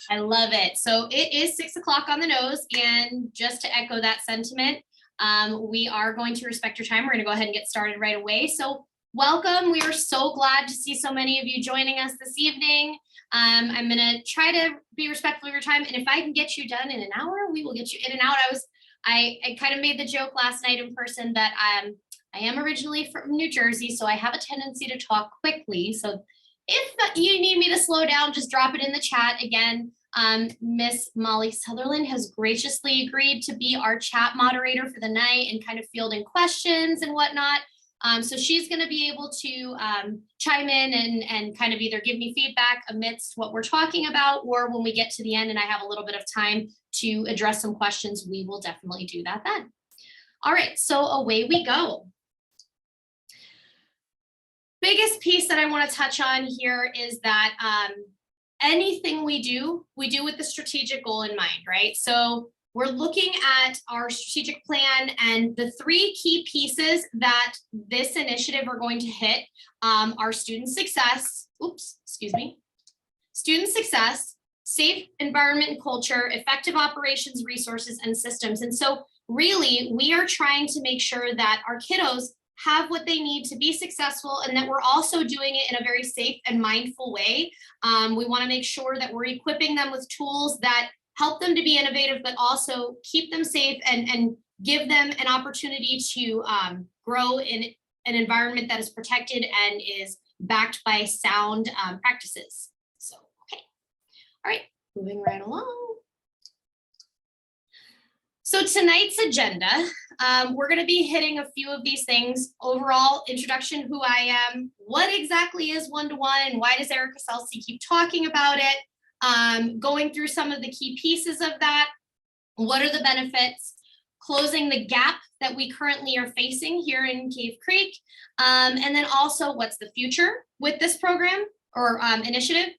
I love it. So it is 6 o'clock on the nose, and just to echo that sentiment, we are going to respect your time. We're going to go ahead and get started right away. So welcome. We are so glad to see so many of you joining us this evening. I'm going to try to be respectful of your time, and if I can get you done in an hour, we will get you in and out. I kind of made the joke last night in person that I am originally from New Jersey, so I have a tendency to talk quickly. So if you need me to slow down, just drop it in the chat. Again, Miss Molly Sutherland has graciously agreed to be our chat moderator for the night and kind of fielding questions and whatnot. So she's going to be able to chime in and kind of either give me feedback amidst what we're talking about, or when we get to the end and I have a little bit of time to address some questions, we will definitely do that then. All right, so away we go. Biggest piece that I want to touch on here is that anything we do with the strategic goal in mind, right? So we're looking at our strategic plan, and the 3 key pieces that this initiative are going to hit are student success, student success, safe environment and culture, effective operations, resources, and systems. And so really, we are trying to make sure that our kiddos have what they need to be successful, and that we're also doing it in a very safe and mindful way. We want to make sure that we're equipping them with tools that help them to be innovative, but also keep them safe and give them an opportunity to grow in an environment that is protected and is backed by sound practices. So, okay. All right, moving right along. So tonight's agenda, we're going to be hitting a few of these things. Overall introduction, who I am, what exactly is one-to-one, and why does Erica Selsey keep talking about it? Going through some of the key pieces of that. What are the benefits? Closing the gap that we currently are facing here in Cave Creek. And then also, what's the future with this program or initiative?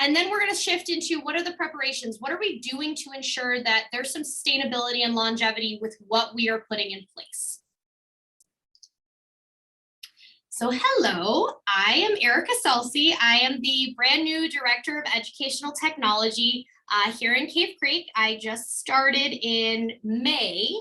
And then we're going to shift into what are the preparations? What are we doing to ensure that there's some sustainability and longevity with what we are putting in place? So hello, I am Erica Selsey. I am the brand new Director of Educational Technology here in Cave Creek. I just started in May.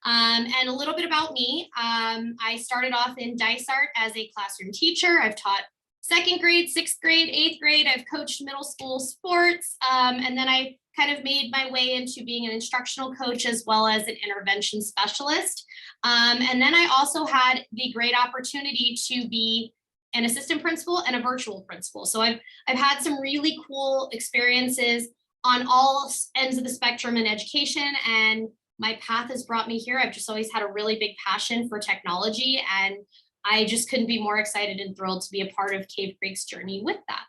And a little bit about me. I started off in Dysart as a classroom teacher. I've taught 2nd grade, 6th grade, 8th grade. I've coached middle school sports. And then I kind of made my way into being an instructional coach as well as an intervention specialist. And then I also had the great opportunity to be an assistant principal and a virtual principal. So I've had some really cool experiences on all ends of the spectrum in education, and my path has brought me here. I've just always had a really big passion for technology, and I just couldn't be more excited and thrilled to be a part of Cave Creek's journey with that.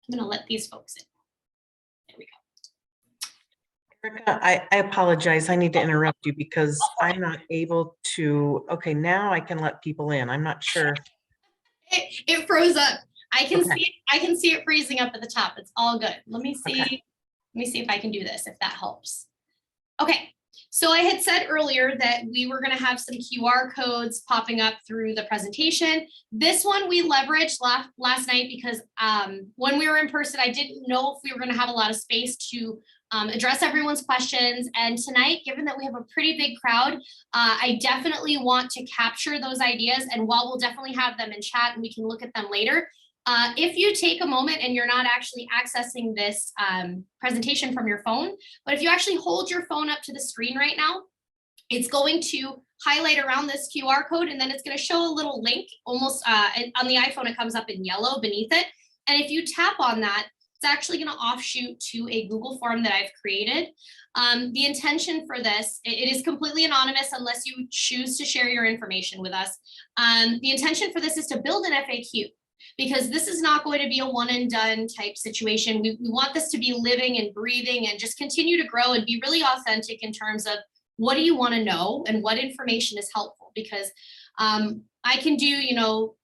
I'm going to let these folks in. There we go. Erica, I apologize. I need to interrupt you because I'm not able to. Okay, now I can let people in. I'm not sure. It froze up. I can see it. I can see it freezing up at the top. It's all good. Let me see. Okay. Let me see if I can do this, if that helps. Okay. So I had said earlier that we were going to have some QR codes popping up through the presentation. This one we leveraged last night because when we were in person, I didn't know if we were going to have a lot of space to address everyone's questions. And tonight, given that we have a pretty big crowd, I definitely want to capture those ideas. And while we'll definitely have them in chat and we can look at them later, if you take a moment and you're not actually accessing this presentation from your phone, but if you actually hold your phone up to the screen right now, it's going to highlight around this QR code, and then it's going to show a little link almost on the iPhone. It comes up in yellow beneath it. And if you tap on that, it's actually going to offshoot to a Google form that I've created. The intention for this, it is completely anonymous unless you choose to share your information with us. The intention for this is to build an FAQ, because this is not going to be a one and done type situation. We want this to be living and breathing and just continue to grow and be really authentic in terms of what do you want to know and what information is helpful, because I can do,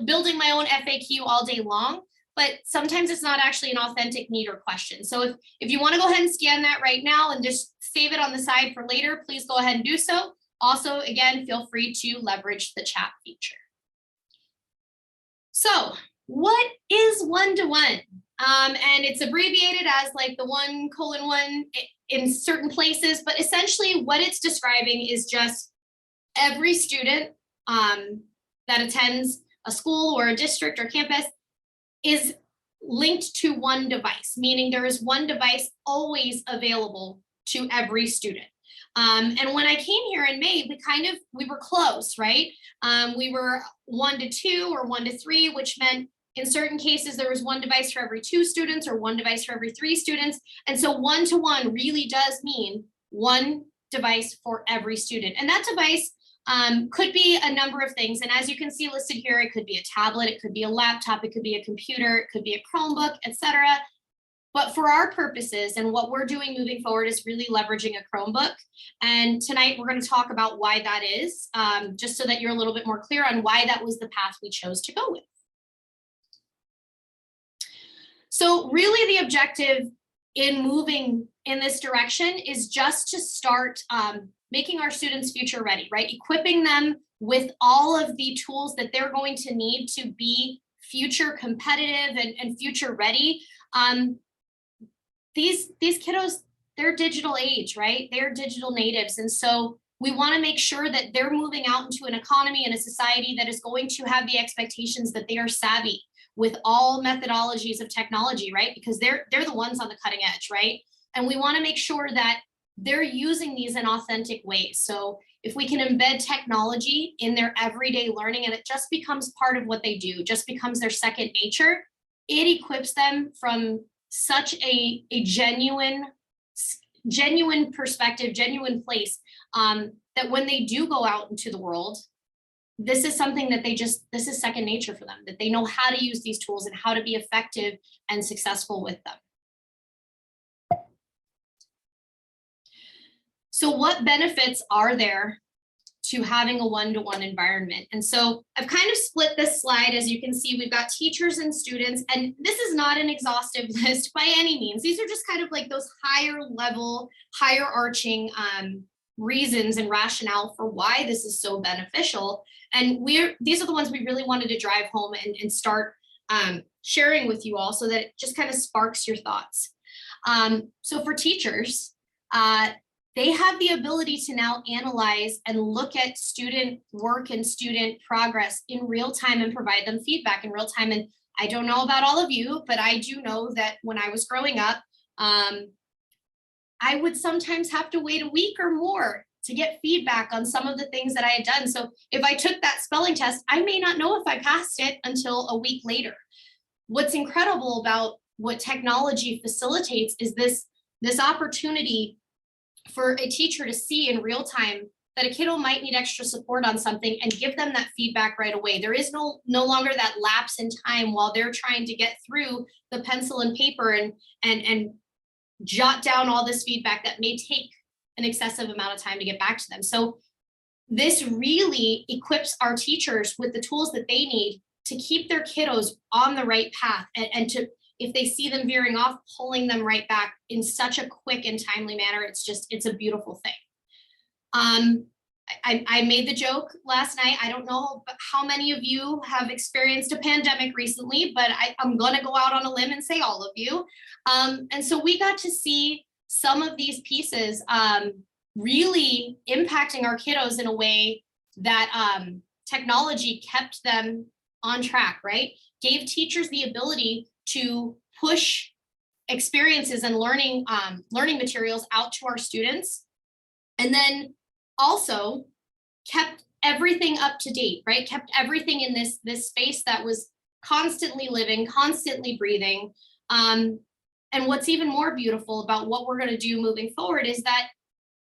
building my own FAQ all day long, but sometimes it's not actually an authentic need or question. So if you want to go ahead and scan that right now and just save it on the side for later, please go ahead and do so. Also, again, feel free to leverage the chat feature. So what is one-to-one? And it's abbreviated as like the 1:1 in certain places, but essentially what it's describing is just every student that attends a school or a district or campus is linked to one device, meaning there is one device always available to every student. And when I came here in May, we were close, right? We were 1 to 2 or 1 to 3, which meant in certain cases, there was one device for every 2 students or one device for every 3 students. And so 1-to-1 really does mean one device for every student. And that device could be a number of things. And as you can see listed here, it could be a tablet, it could be a laptop, it could be a computer, it could be a Chromebook, etc. But for our purposes and what we're doing moving forward is really leveraging a Chromebook. And tonight we're going to talk about why that is, just so that you're a little bit more clear on why that was the path we chose to go with. So really the objective in moving in this direction is just to start making our students future ready, right? Equipping them with all of the tools that they're going to need to be future competitive and future ready. These kiddos, they're digital age, right? They're digital natives. And so we want to make sure that they're moving out into an economy and a society that is going to have the expectations that they are savvy with all methodologies of technology, right? Because they're the ones on the cutting edge, right? And we want to make sure that they're using these in authentic ways. So if we can embed technology in their everyday learning and it just becomes part of what they do, just becomes their second nature, it equips them from such a genuine perspective, genuine place, that when they do go out into the world, this is something that this is second nature for them, that they know how to use these tools and how to be effective and successful with them. So what benefits are there to having a one-to-one environment? And so I've kind of split this slide. As you can see, we've got teachers and students, and this is not an exhaustive list by any means. These are just kind of like those higher level, higher arching reasons and rationale for why this is so beneficial. And these are the ones we really wanted to drive home and start sharing with you all so that it just kind of sparks your thoughts. So for teachers, they have the ability to now analyze and look at student work and student progress in real time and provide them feedback in real time. And I don't know about all of you, but I do know that when I was growing up, I would sometimes have to wait a week or more to get feedback on some of the things that I had done. So if I took that spelling test, I may not know if I passed it until a week later. What's incredible about what technology facilitates is this opportunity for a teacher to see in real time that a kiddo might need extra support on something and give them that feedback right away. There is no longer that lapse in time while they're trying to get through the pencil and paper and jot down all this feedback that may take an excessive amount of time to get back to them. So this really equips our teachers with the tools that they need to keep their kiddos on the right path and to, if they see them veering off, pulling them right back in such a quick and timely manner. It's a beautiful thing. I made the joke last night. I don't know how many of you have experienced a pandemic recently, but I'm going to go out on a limb and say all of you. And so we got to see some of these pieces really impacting our kiddos in a way that technology kept them on track, right? Gave teachers the ability to push experiences and learning materials out to our students. And then also kept everything up to date, right? Kept everything in this space that was constantly living, constantly breathing. And what's even more beautiful about what we're going to do moving forward is that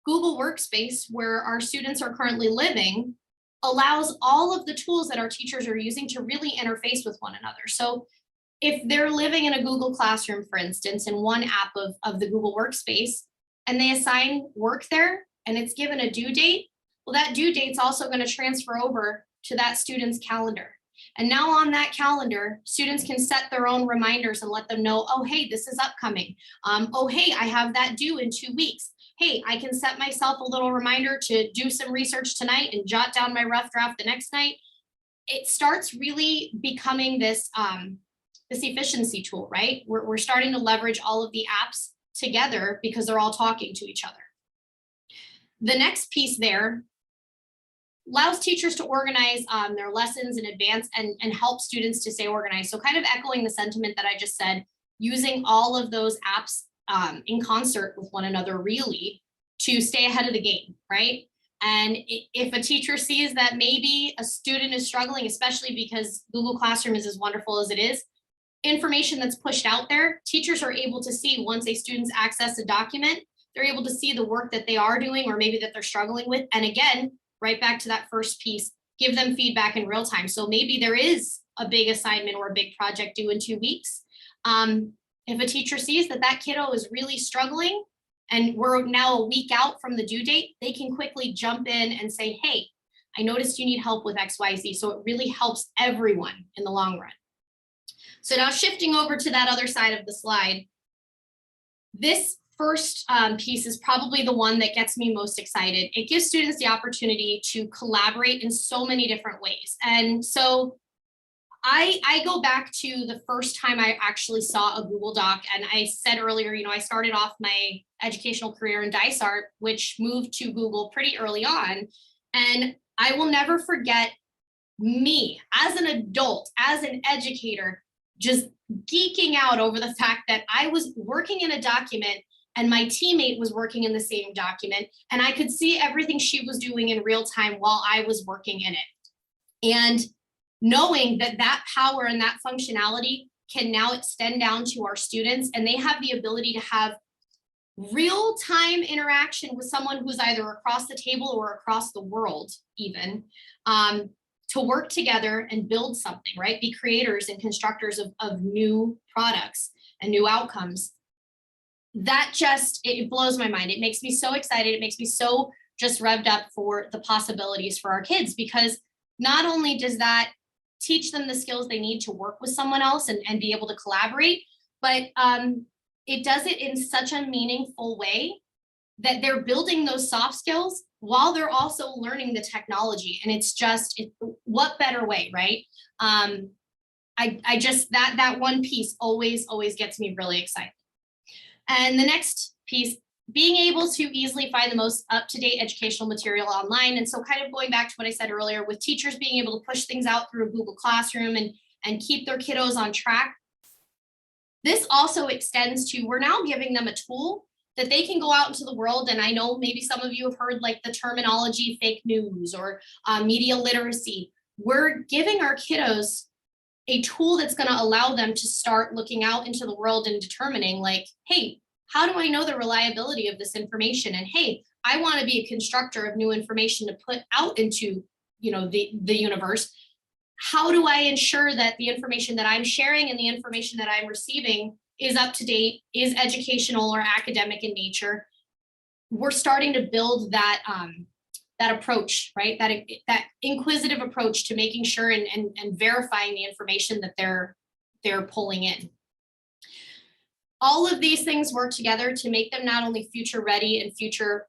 Google Workspace, where our students are currently living, allows all of the tools that our teachers are using to really interface with one another. So if they're living in a Google Classroom, for instance, in one app of the Google Workspace, and they assign work there and it's given a due date, well, that due date's also going to transfer over to that student's calendar. And now on that calendar, students can set their own reminders and let them know, oh, hey, this is upcoming. Oh, hey, I have that due in 2 weeks. Hey, I can set myself a little reminder to do some research tonight and jot down my rough draft the next night. It starts really becoming this this efficiency tool, right? We're starting to leverage all of the apps together because they're all talking to each other. The next piece there allows teachers to organize their lessons in advance and help students to stay organized. So kind of echoing the sentiment that I just said, using all of those apps in concert with one another really to stay ahead of the game, right? And if a teacher sees that maybe a student is struggling, especially because Google Classroom is as wonderful as it is, information that's pushed out there, teachers are able to see once a student's access a document, they're able to see the work that they are doing or maybe that they're struggling with. And again, right back to that first piece, give them feedback in real time. So maybe there is a big assignment or a big project due in 2 weeks. If a teacher sees that that kiddo is really struggling and we're now a week out from the due date, they can quickly jump in and say, hey, I noticed you need help with XYZ. So it really helps everyone in the long run. So now shifting over to that other side of the slide, this first piece is probably the one that gets me most excited. It gives students the opportunity to collaborate in so many different ways. And so I go back to the first time I actually saw a Google Doc, and I said earlier, you know, I started off my educational career in Dice Art, which moved to Google pretty early on. And I will never forget me as an adult, as an educator, just geeking out over the fact that I was working in a document and my teammate was working in the same document, and I could see everything she was doing in real time while I was working in it. And knowing that that power and that functionality can now extend down to our students, and they have the ability to have real-time interaction with someone who's either across the table or across the world even, to work together and build something, right? Be creators and constructors of new products and new outcomes. That just, it blows my mind. It makes me so excited. It makes me so just revved up for the possibilities for our kids, because not only does that teach them the skills they need to work with someone else and be able to collaborate, but it does it in such a meaningful way that they're building those soft skills while they're also learning the technology. And it's just, what better way, right? I just, that one piece always gets me really excited. And the next piece, being able to easily find the most up-to-date educational material online. And so kind of going back to what I said earlier, with teachers being able to push things out through a Google Classroom and keep their kiddos on track. This also extends to, we're now giving them a tool that they can go out into the world. And I know maybe some of you have heard like the terminology fake news or media literacy. We're giving our kiddos a tool that's going to allow them to start looking out into the world and determining like, hey, how do I know the reliability of this information? And hey, I want to be a constructor of new information to put out into, you know, the universe. How do I ensure that the information that I'm sharing and the information that I'm receiving is up to date, is educational or academic in nature? We're starting to build that that approach, right? That inquisitive approach to making sure and verifying the information that they're pulling in. All of these things work together to make them not only future ready and future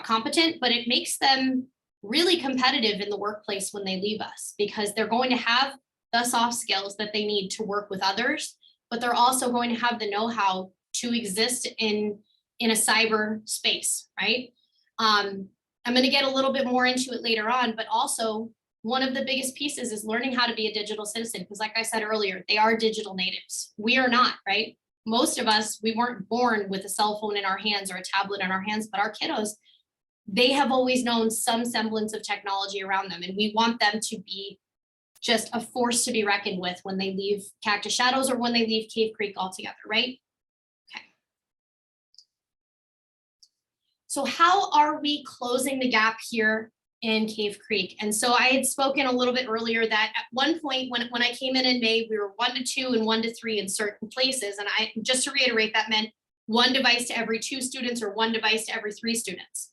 competent, but it makes them really competitive in the workplace when they leave us, because they're going to have the soft skills that they need to work with others, but they're also going to have the know-how to exist in a cyber space, right? I'm going to get a little bit more into it later on, but also one of the biggest pieces is learning how to be a digital citizen, because like I said earlier, they are digital natives. We are not, right? Most of us, we weren't born with a cell phone in our hands or a tablet in our hands, but our kiddos, they have always known some semblance of technology around them. And we want them to be just a force to be reckoned with when they leave Cactus Shadows or when they leave Cave Creek altogether, right? Okay. So how are we closing the gap here in Cave Creek? And so I had spoken a little bit earlier that at one point when I came in May, we were 1 to 2 and 1 to 3 in certain places. And I, just to reiterate, that meant 1 device to every 2 students or 1 device to every 3 students.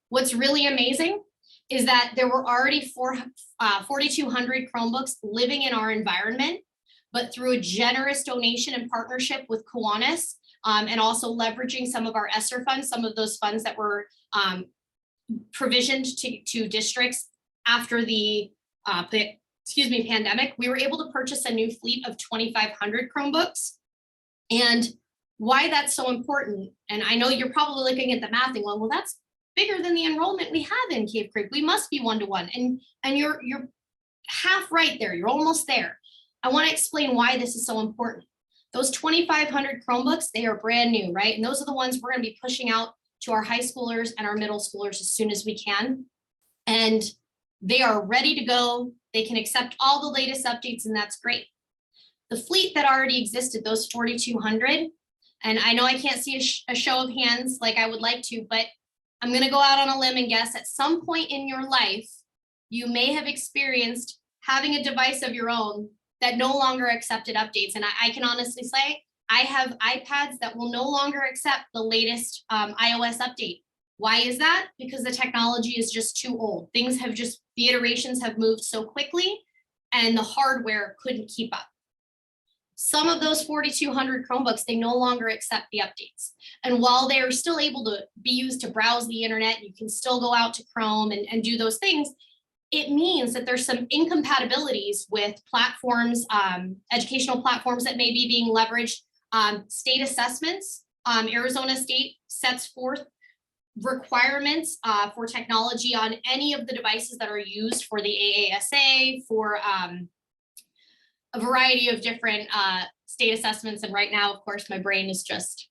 What's really amazing is that there were already 4,200 Chromebooks living in our environment, but through a generous donation and partnership with Kiwanis, and also leveraging some of our ESSER funds, some of those funds that were provisioned to districts after the pandemic, we were able to purchase a new fleet of 2,500 Chromebooks. And why that's so important, and I know you're probably looking at the math and going, well, that's bigger than the enrollment we have in Cave Creek. We must be 1-to-1. And you're half right there. You're almost there. I want to explain why this is so important. Those 2,500 Chromebooks, they are brand new, right? And those are the ones we're going to be pushing out to our high schoolers and our middle schoolers as soon as we can. And they are ready to go. They can accept all the latest updates, and that's great. The fleet that already existed, those 4,200, and I know I can't see a show of hands like I would like to, but I'm going to go out on a limb and guess at some point in your life, you may have experienced having a device of your own that no longer accepted updates. And I can honestly say, I have iPads that will no longer accept the latest iOS update. Why is that? Because the technology is just too old. Things have just, the iterations have moved so quickly and the hardware couldn't keep up. Some of those 4,200 Chromebooks, they no longer accept the updates. And while they are still able to be used to browse the internet, you can still go out to Chrome and do those things. It means that there's some incompatibilities with platforms, educational platforms that may be being leveraged, state assessments. Arizona State sets forth requirements for technology on any of the devices that are used for the AASA, for a variety of different state assessments. And right now, of course, my brain is just,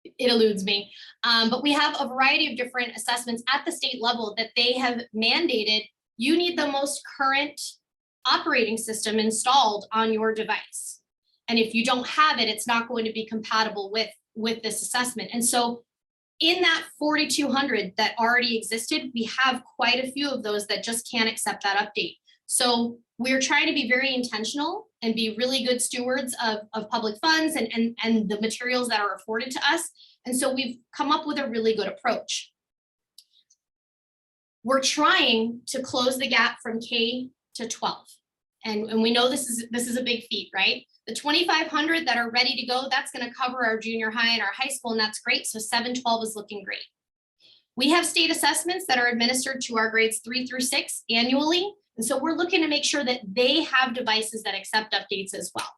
it eludes me. But we have a variety of different assessments at the state level that they have mandated. You need the most current operating system installed on your device. And if you don't have it, it's not going to be compatible with this assessment. And so in that 4,200 that already existed, we have quite a few of those that just can't accept that update. So we're trying to be very intentional and be really good stewards of public funds and the materials that are afforded to us. And so we've come up with a really good approach. We're trying to close the gap from K to 12. And we know this is a big feat, right? The 2,500 that are ready to go, that's going to cover our junior high and our high school, and that's great. So 7-12 is looking great. We have state assessments that are administered to our grades 3 through 6 annually. And so we're looking to make sure that they have devices that accept updates as well.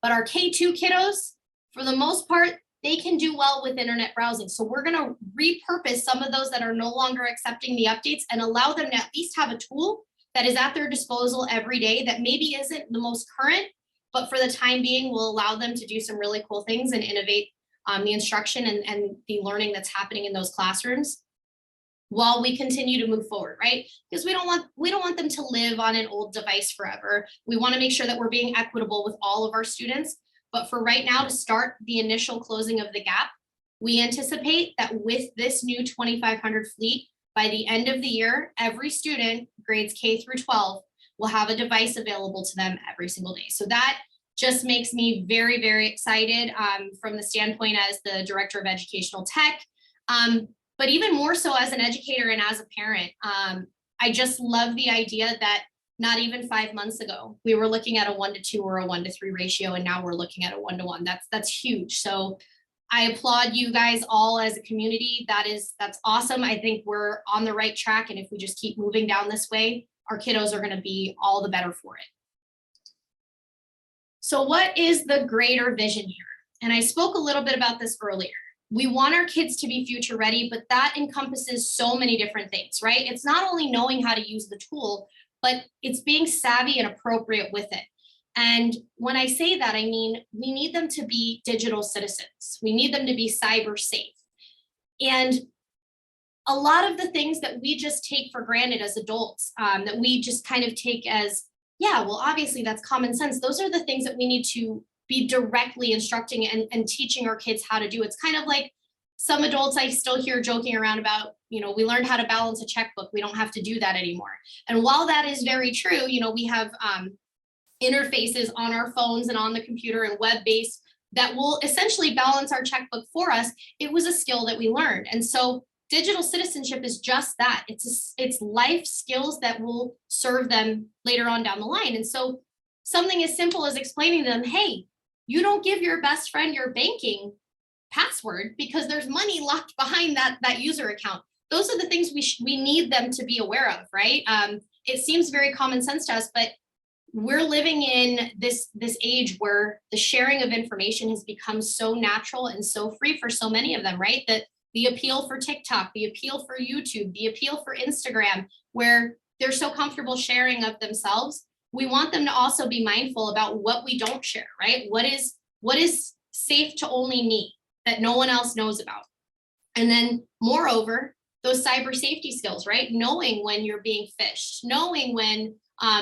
But our K2 kiddos, for the most part, they can do well with internet browsing. So we're going to repurpose some of those that are no longer accepting the updates and allow them to at least have a tool that is at their disposal every day that maybe isn't the most current, but for the time being will allow them to do some really cool things and innovate the instruction and the learning that's happening in those classrooms while we continue to move forward, right? Because we don't want them to live on an old device forever. We want to make sure that we're being equitable with all of our students. But for right now, to start the initial closing of the gap, we anticipate that with this new 2,500 fleet, by the end of the year, every student, grades K through 12, will have a device available to them every single day. So that just makes me very, very excited from the standpoint as the Director of Educational Tech. But even more so as an educator and as a parent, I just love the idea that not even 5 months ago, we were looking at a 1-to-2 or a 1-to-3 ratio, and now we're looking at a 1-to-1. That's huge. So I applaud you guys all as a community. That's awesome. I think we're on the right track. And if we just keep moving down this way, our kiddos are going to be all the better for it. So what is the greater vision here? And I spoke a little bit about this earlier. We want our kids to be future ready, but that encompasses so many different things, right? It's not only knowing how to use the tool, but it's being savvy and appropriate with it. And when I say that, I mean, we need them to be digital citizens. We need them to be cyber safe. And a lot of the things that we just take for granted as adults, that we just kind of take as, yeah, well, obviously that's common sense. Those are the things that we need to be directly instructing and teaching our kids how to do. It's kind of like some adults I still hear joking around about, we learned how to balance a checkbook. We don't have to do that anymore. And while that is very true, we have interfaces on our phones and on the computer and web-based that will essentially balance our checkbook for us. It was a skill that we learned. And so digital citizenship is just that. It's life skills that will serve them later on down the line. And so something as simple as explaining to them, hey, you don't give your best friend your banking password because there's money locked behind that user account. Those are the things we need them to be aware of, right? It seems very common sense to us, but we're living in this age where the sharing of information has become so natural and so free for so many of them, right? That the appeal for TikTok, the appeal for YouTube, the appeal for Instagram, where they're so comfortable sharing of themselves. We want them to also be mindful about what we don't share, right? What is safe to only me that no one else knows about? And then moreover, those cyber safety skills, right? Knowing when you're being phished, knowing when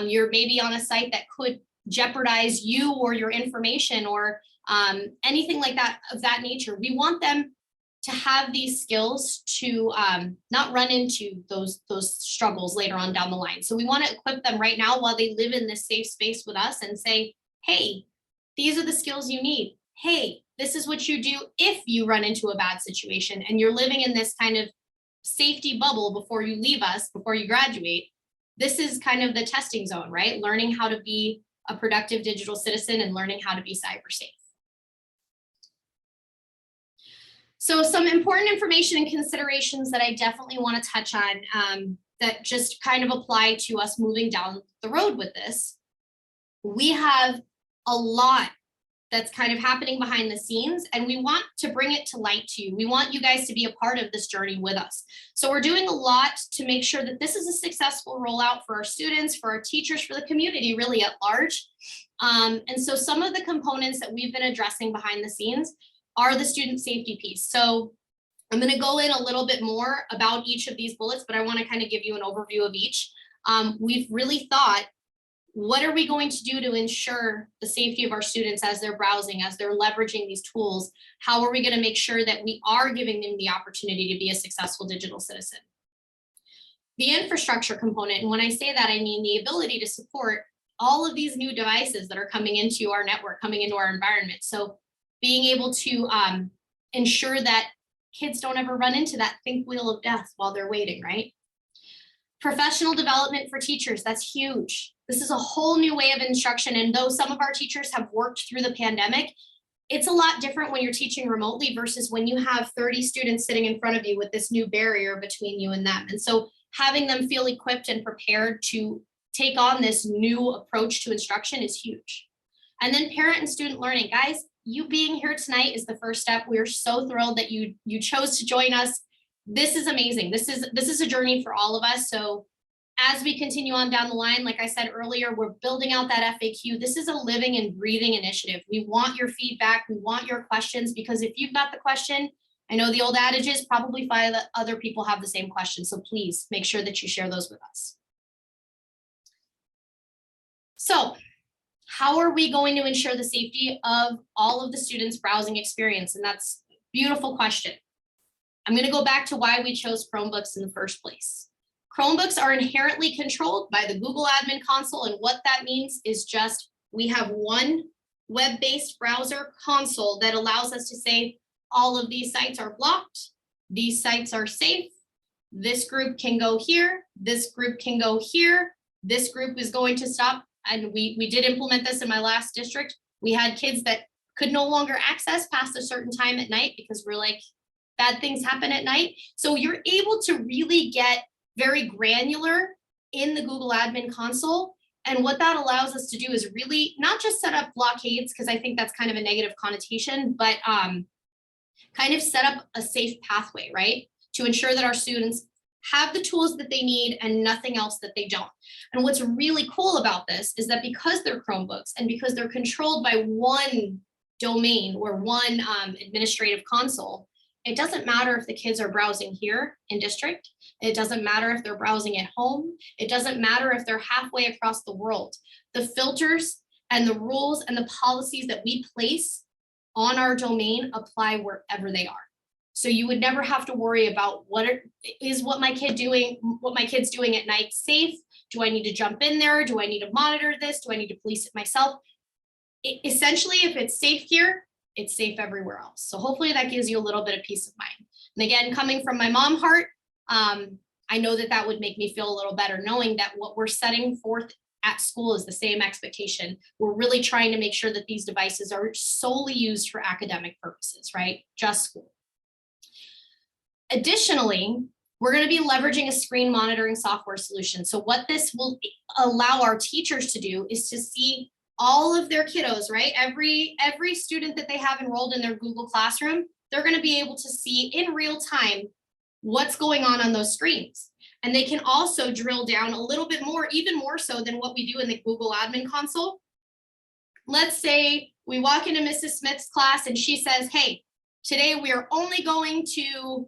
you're maybe on a site that could jeopardize you or your information or anything like that of that nature. We want them to have these skills to not run into those struggles later on down the line. So we want to equip them right now while they live in this safe space with us and say, hey, these are the skills you need. Hey, this is what you do if you run into a bad situation and you're living in this kind of safety bubble before you leave us, before you graduate. This is kind of the testing zone, right? Learning how to be a productive digital citizen and learning how to be cyber safe. So some important information and considerations that I definitely want to touch on that just kind of apply to us moving down the road with this. We have a lot that's kind of happening behind the scenes, and we want to bring it to light to you. We want you guys to be a part of this journey with us. So we're doing a lot to make sure that this is a successful rollout for our students, for our teachers, for the community really at large. And so some of the components that we've been addressing behind the scenes are the student safety piece. So I'm going to go in a little bit more about each of these bullets, but I want to kind of give you an overview of each. We've really thought, what are we going to do to ensure the safety of our students as they're browsing, as they're leveraging these tools? How are we going to make sure that we are giving them the opportunity to be a successful digital citizen? The infrastructure component, and when I say that, I mean the ability to support all of these new devices that are coming into our network, coming into our environment. So being able to ensure that kids don't ever run into that think wheel of death while they're waiting, right? Professional development for teachers, that's huge. This is a whole new way of instruction. And though some of our teachers have worked through the pandemic, it's a lot different when you're teaching remotely versus when you have 30 students sitting in front of you with this new barrier between you and them. And so having them feel equipped and prepared to take on this new approach to instruction is huge. And then parent and student learning. Guys, you being here tonight is the first step. We're so thrilled that you chose to join us. This is amazing. This is a journey for all of us. So as we continue on down the line, like I said earlier, we're building out that FAQ. This is a living and breathing initiative. We want your feedback. We want your questions, because if you've got the question, I know the old adage is probably 5 other people have the same question. So please make sure that you share those with us. So how are we going to ensure the safety of all of the students' browsing experience? And that's a beautiful question. I'm going to go back to why we chose Chromebooks in the first place. Chromebooks are inherently controlled by the Google Admin Console, and what that means is just we have one web-based browser console that allows us to say all of these sites are blocked, these sites are safe, this group can go here, this group can go here, this group is going to stop. And we did implement this in my last district. We had kids that could no longer access past a certain time at night because we're like, bad things happen at night. So you're able to really get very granular in the Google Admin Console. And what that allows us to do is really not just set up blockades, because I think that's kind of a negative connotation, but kind of set up a safe pathway, right? To ensure that our students have the tools that they need and nothing else that they don't. And what's really cool about this is that because they're Chromebooks and because they're controlled by one domain or one administrative console, it doesn't matter if the kids are browsing here in district. It doesn't matter if they're browsing at home. It doesn't matter if they're halfway across the world. The filters and the rules and the policies that we place on our domain apply wherever they are. So you would never have to worry about what my kid's doing at night safe? Do I need to jump in there? Do I need to monitor this? Do I need to police it myself? Essentially, if it's safe here, it's safe everywhere else. So hopefully that gives you a little bit of peace of mind. And again, coming from my mom heart, I know that would make me feel a little better knowing that what we're setting forth at school is the same expectation. We're really trying to make sure that these devices are solely used for academic purposes, right? Just school. Additionally, We're going to be leveraging a screen monitoring software solution. So what this will allow our teachers to do is to see all of their kiddos, right? Every student that they have enrolled in their Google Classroom, they're going to be able to see in real time what's going on those screens. And they can also drill down a little bit more, even more so than what we do in the Google Admin Console. Let's say we walk into Mrs. Smith's class and she says, hey, today we are only going to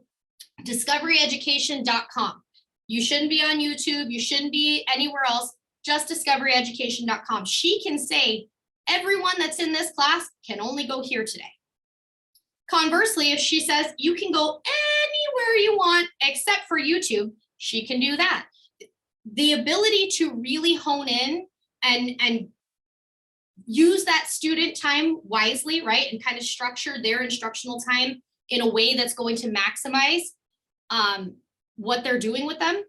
discoveryeducation.com. You shouldn't be on YouTube. You shouldn't be anywhere else, just discoveryeducation.com. She can say, everyone that's in this class can only go here today. Conversely, if she says, you can go anywhere you want except for YouTube, she can do that. The ability to really hone in and use that student time wisely, right? And kind of structure their instructional time in a way that's going to maximize what they're doing with them.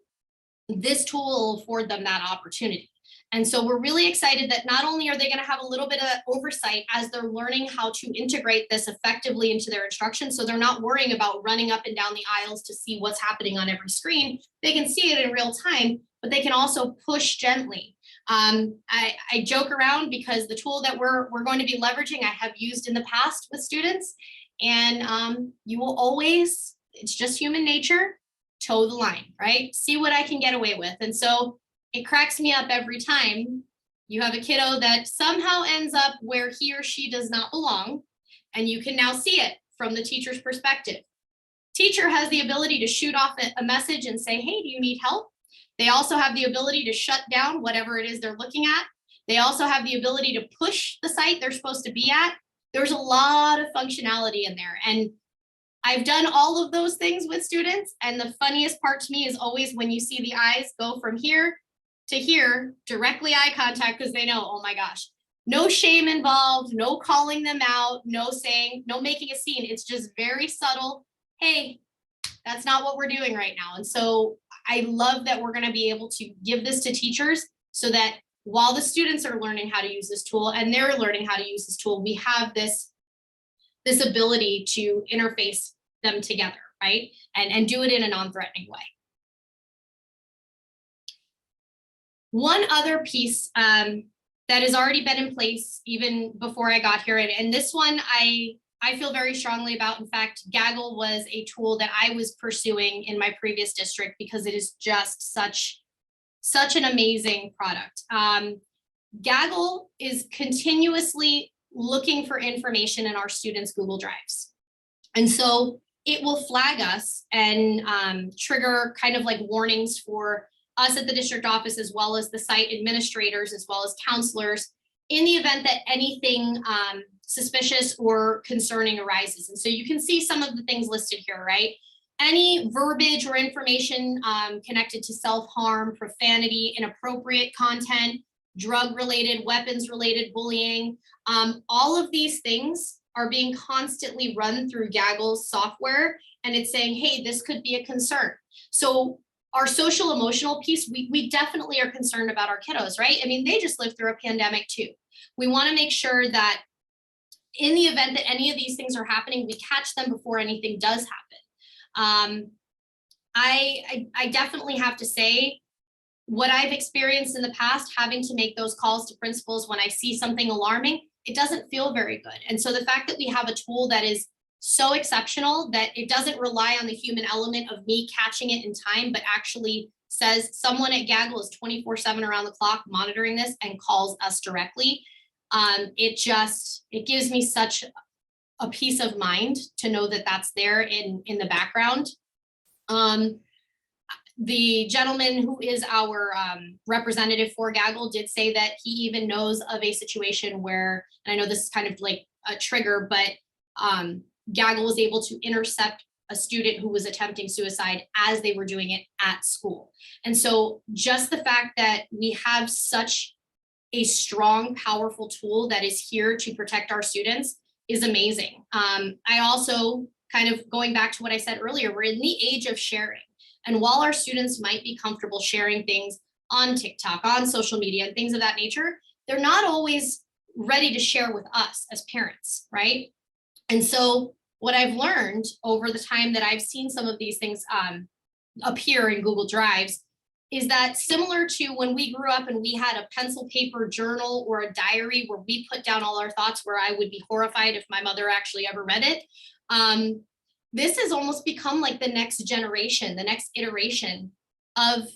This tool will afford them that opportunity. And so we're really excited that not only are they going to have a little bit of oversight as they're learning how to integrate this effectively into their instruction, so they're not worrying about running up and down the aisles to see what's happening on every screen. They can see it in real time, but they can also push gently. I joke around because the tool that we're going to be leveraging, I have used in the past with students, and you will always, it's just human nature, toe the line, right? See what I can get away with. And so it cracks me up every time you have a kiddo that somehow ends up where he or she does not belong, and you can now see it from the teacher's perspective. Teacher has the ability to shoot off a message and say, hey, do you need help? They also have the ability to shut down whatever it is they're looking at. They also have the ability to push the site they're supposed to be at. There's a lot of functionality in there. And I've done all of those things with students. And the funniest part to me is always when you see the eyes go from here to here, directly eye contact, because they know, oh my gosh, no shame involved, no calling them out, no saying, no making a scene. It's just very subtle. Hey, that's not what we're doing right now. And so I love that we're going to be able to give this to teachers so that while the students are learning how to use this tool and they're learning how to use this tool, we have this ability to interface them together, right? And do it in a non-threatening way. One other piece that has already been in place even before I got here, and this one I feel very strongly about. In fact, Gaggle was a tool that I was pursuing in my previous district because it is just such an amazing product. Gaggle is continuously looking for information in our students' Google Drives. And so it will flag us and trigger kind of like warnings for us at the district office, as well as the site administrators, as well as counselors, in the event that anything suspicious or concerning arises. And so you can see some of the things listed here, right? Any verbiage or information connected to self-harm, profanity, inappropriate content, drug-related, weapons-related bullying, all of these things are being constantly run through Gaggle's software, and it's saying, hey, this could be a concern. So our social emotional piece, we definitely are concerned about our kiddos, right? I mean, they just lived through a pandemic too. We want to make sure that in the event that any of these things are happening, we catch them before anything does happen. I definitely have to say, what I've experienced in the past, having to make those calls to principals when I see something alarming, it doesn't feel very good. And so the fact that we have a tool that is so exceptional that it doesn't rely on the human element of me catching it in time, but actually says someone at Gaggle is 24/7 around the clock monitoring this and calls us directly. It gives me such a peace of mind to know that that's there in the background. The gentleman who is our representative for Gaggle did say that he even knows of a situation where, and I know this is kind of like a trigger, but Gaggle was able to intercept a student who was attempting suicide as they were doing it at school. And so just the fact that we have such a strong, powerful tool that is here to protect our students is amazing. I also, kind of going back to what I said earlier, we're in the age of sharing. And while our students might be comfortable sharing things on TikTok, on social media, and things of that nature, they're not always ready to share with us as parents, right? And so what I've learned over the time that I've seen some of these things appear in Google Drives, is that similar to when we grew up and we had a pencil paper journal or a diary where we put down all our thoughts, where I would be horrified if my mother actually ever read it. This has almost become like the next generation, the next iteration of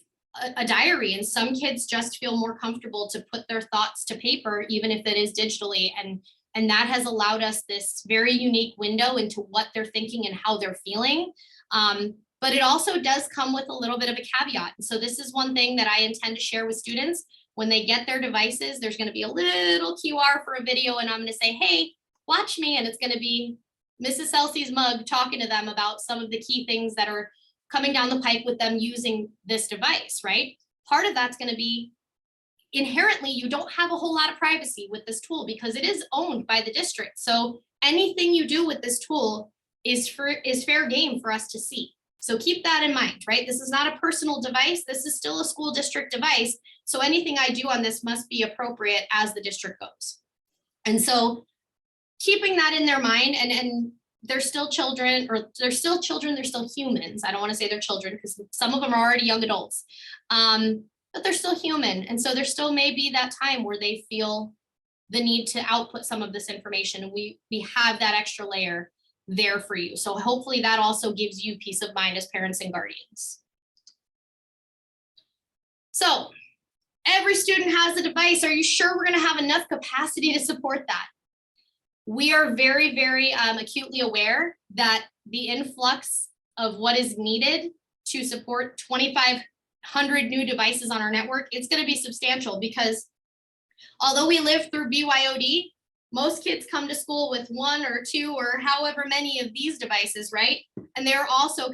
a diary. And some kids just feel more comfortable to put their thoughts to paper, even if it is digitally. And that has allowed us this very unique window into what they're thinking and how they're feeling. But it also does come with a little bit of a caveat. So this is one thing that I intend to share with students. When they get their devices, there's going to be a little QR for a video, and I'm going to say, hey, watch me. And it's going to be Mrs. Elsie's mug talking to them about some of the key things that are coming down the pipe with them using this device, right? Part of that's going to be inherently, you don't have a whole lot of privacy with this tool because it is owned by the district. So anything you do with this tool is fair game for us to see. So keep that in mind, right? This is not a personal device. This is still a school district device. So anything I do on this must be appropriate as the district goes. And so keeping that in their mind, and they're still children, they're still humans. I don't want to say they're children because some of them are already young adults, but they're still human. And so there still may be that time where they feel the need to output some of this information. And we have that extra layer there for you. So hopefully that also gives you peace of mind as parents and guardians. So every student has a device. Are you sure we're going to have enough capacity to support that? We are very, very acutely aware that the influx of what is needed to support 2,500 new devices on our network, it's going to be substantial, because although we live through BYOD, most kids come to school with one or two or however many of these devices, right? And they're also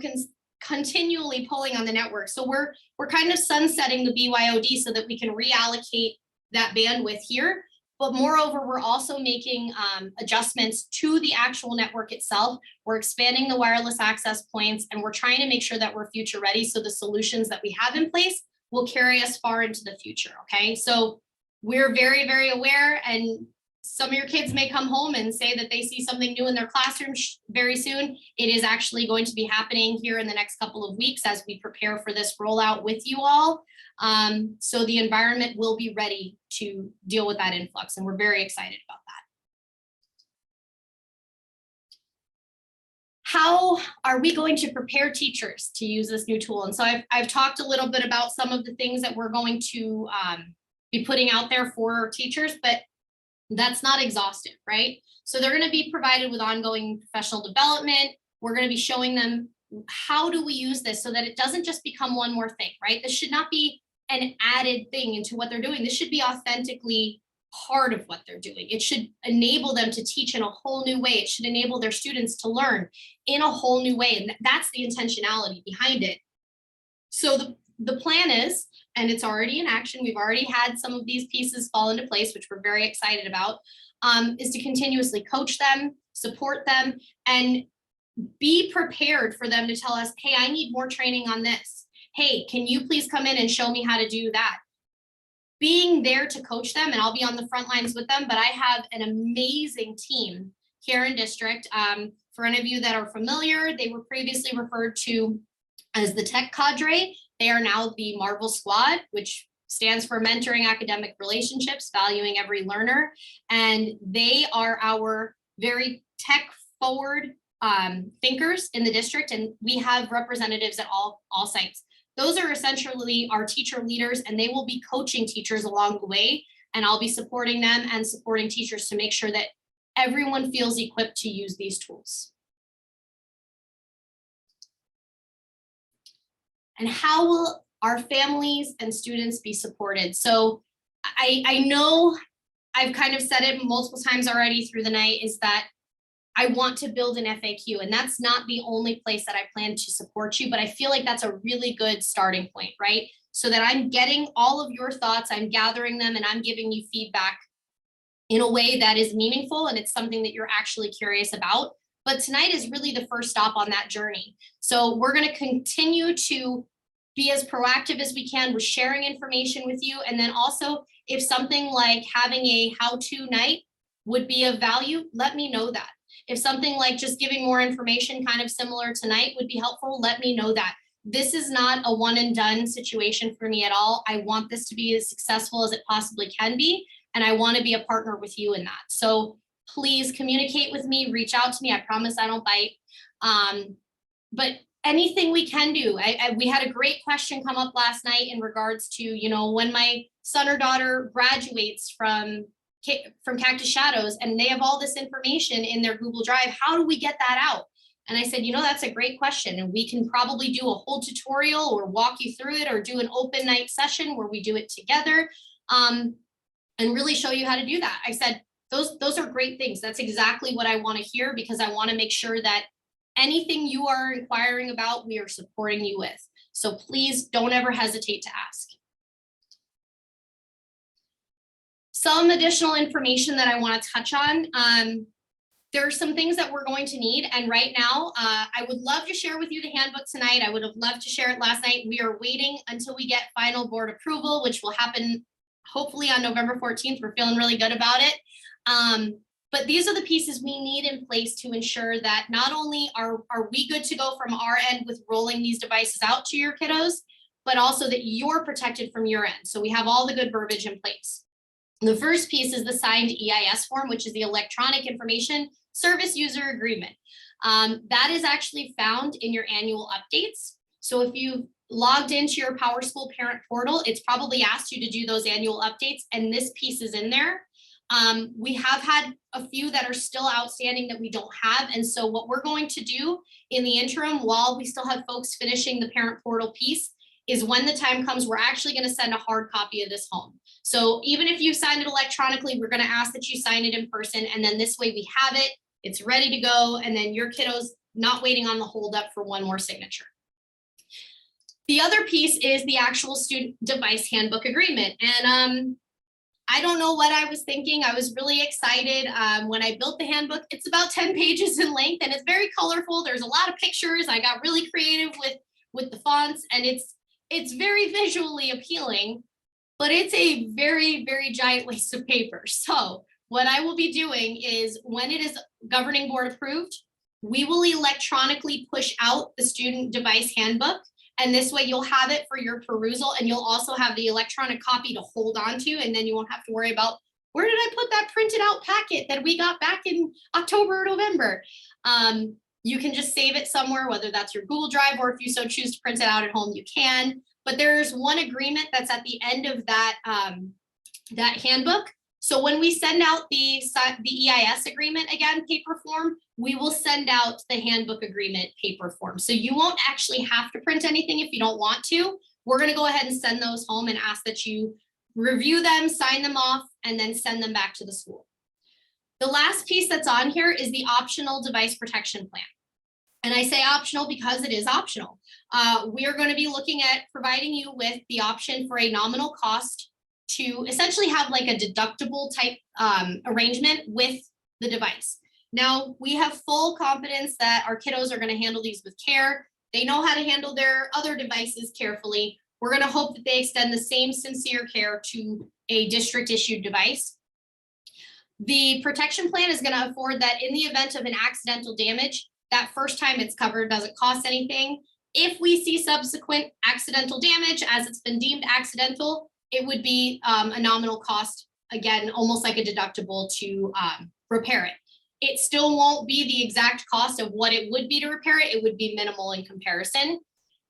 continually pulling on the network. So we're kind of sunsetting the BYOD so that we can reallocate that bandwidth here. But moreover, we're also making adjustments to the actual network itself. We're expanding the wireless access points, and we're trying to make sure that we're future ready so the solutions that we have in place will carry us far into the future, okay? So we're very, very aware, and some of your kids may come home and say that they see something new in their classroom very soon. It is actually going to be happening here in the next couple of weeks as we prepare for this rollout with you all. So the environment will be ready to deal with that influx, and we're very excited about that. How are we going to prepare teachers to use this new tool? And so I've talked a little bit about some of the things that we're going to be putting out there for teachers, but that's not exhaustive, right? So they're going to be provided with ongoing professional development. We're going to be showing them how do we use this so that it doesn't just become one more thing, right? This should not be an added thing into what they're doing. This should be authentically part of what they're doing. It should enable them to teach in a whole new way. It should enable their students to learn in a whole new way. And that's the intentionality behind it. So the plan is, and it's already in action, we've already had some of these pieces fall into place, which we're very excited about, is to continuously coach them, support them, and be prepared for them to tell us, hey, I need more training on this. Hey, can you please come in and show me how to do that? Being there to coach them, and I'll be on the front lines with them, but I have an amazing team here in district. For any of you that are familiar, they were previously referred to as the tech cadre. They are now the Marvel Squad, which stands for Mentoring Academic Relationships, Valuing Every Learner. And they are our very tech forward thinkers in the district. And we have representatives at all sites. Those are essentially our teacher leaders, and they will be coaching teachers along the way. And I'll be supporting them and supporting teachers to make sure that everyone feels equipped to use these tools. And how will our families and students be supported? So I know I've kind of said it multiple times already through the night, is that I want to build an FAQ, and that's not the only place that I plan to support you, but I feel like that's a really good starting point, right? So that I'm getting all of your thoughts, I'm gathering them, and I'm giving you feedback in a way that is meaningful, and it's something that you're actually curious about. But tonight is really the first stop on that journey. So we're going to continue to be as proactive as we can with sharing information with you. And then also, if something like having a how-to night would be of value, let me know that. If something like just giving more information kind of similar tonight would be helpful, let me know that. This is not a one and done situation for me at all. I want this to be as successful as it possibly can be. And I want to be a partner with you in that. So please communicate with me, reach out to me. I promise I don't bite. But anything we can do. We had a great question come up last night in regards to, you know, when my son or daughter graduates from Cactus Shadows and they have all this information in their Google Drive, how do we get that out? And I said, you know, that's a great question. And we can probably do a whole tutorial or walk you through it or do an open night session where we do it together and really show you how to do that. I said, those are great things. That's exactly what I want to hear because I want to make sure that anything you are inquiring about, we are supporting you with. So please don't ever hesitate to ask. Some additional information that I want to touch on. There are some things that we're going to need. And right now, I would love to share with you the handbook tonight. I would have loved to share it last night. We are waiting until we get final board approval, which will happen hopefully on November 14th. We're feeling really good about it. But these are the pieces we need in place to ensure that not only are we good to go from our end with rolling these devices out to your kiddos, but also that you're protected from your end. So we have all the good verbiage in place. The first piece is the signed EIS form, which is the Electronic Information Service User Agreement. That is actually found in your annual updates. So if you've logged into your PowerSchool parent portal, it's probably asked you to do those annual updates, and this piece is in there. We have had a few that are still outstanding that we don't have. And so what we're going to do in the interim, while we still have folks finishing the parent portal piece, is when the time comes, we're actually going to send a hard copy of this home. So even if you signed it electronically, we're going to ask that you sign it in person. And then this way we have it, it's ready to go. And then your kiddo's not waiting on the holdup for one more signature. The other piece is the actual student device handbook agreement. And I don't know what I was thinking. I was really excited when I built the handbook. It's about 10 pages in length and it's very colorful. There's a lot of pictures. I got really creative with the fonts and it's very visually appealing, but it's a very, very giant waste of paper. So what I will be doing is when it is governing board approved, we will electronically push out the student device handbook. And this way you'll have it for your perusal and you'll also have the electronic copy to hold on to. And then you won't have to worry about where did I put that printed out packet that we got back in October or November. You can just save it somewhere, whether that's your Google Drive or if you so choose to print it out at home, you can. But there's one agreement that's at the end of that, that handbook. So when we send out the EIS agreement, again, paper form, we will send out the handbook agreement paper form. So you won't actually have to print anything if you don't want to. We're going to go ahead and send those home and ask that you review them, sign them off, and then send them back to the school. The last piece that's on here is the optional device protection plan. And I say optional because it is optional. We are going to be looking at providing you with the option for a nominal cost to essentially have like a deductible type arrangement with the device. Now, we have full confidence that our kiddos are going to handle these with care. They know how to handle their other devices carefully. We're going to hope that they extend the same sincere care to a district issued device. The protection plan is going to afford that in the event of an accidental damage, that first time it's covered doesn't cost anything. If we see subsequent accidental damage as it's been deemed accidental, it would be a nominal cost, again, almost like a deductible to repair it. It still won't be the exact cost of what it would be to repair it. It would be minimal in comparison.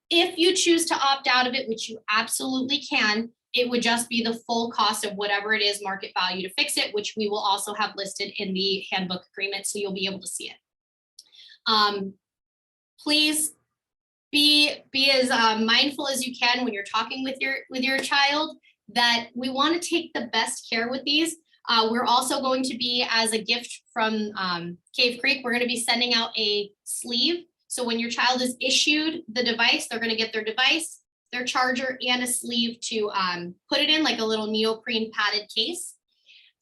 If you choose to opt out of it, which you absolutely can, it would just be the full cost of whatever it is market value to fix it, which we will also have listed in the handbook agreement, so you'll be able to see it. Please be as mindful as you can when you're talking with your child, that we want to take the best care with these. We're also going to be, as a gift from Cave Creek, we're going to be sending out a sleeve. So when your child is issued the device, they're going to get their device, their charger, and a sleeve to put it in, like a little neoprene padded case.